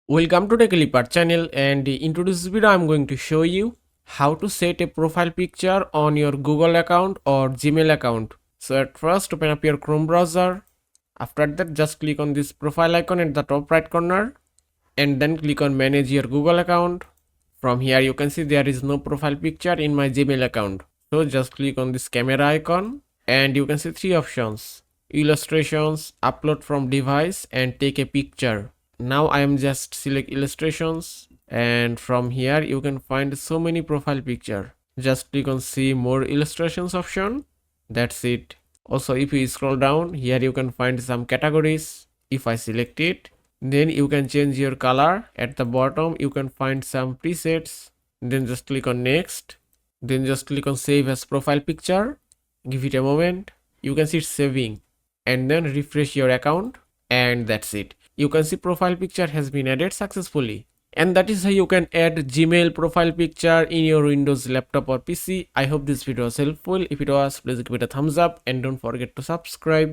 Welcome to TechLeapart channel, and in today's video I'm going to show you how to set a profile picture on your Google account or Gmail account. So at first open up your Chrome browser. After that just click on this profile icon at the top right corner and then click on manage your Google account. From here you can see there is no profile picture in my Gmail account. So just click on this camera icon and you can see three options: illustrations, upload from device, and take a picture. Now I am just select illustrations, and from here you can find so many profile picture. Just click on see more illustrations option. That's it. Also, if you scroll down here you can find some categories. If I select it, then you can change your color. At the bottom you can find some presets. Then just click on next. Then just click on save as profile picture. Give it a moment. You can see it's saving, and then refresh your account, and that's it. You can see profile picture has been added successfully. And that is how you can add Gmail profile picture in your Windows laptop or PC. I hope this video was helpful. If it was, please give it a thumbs up and don't forget to subscribe.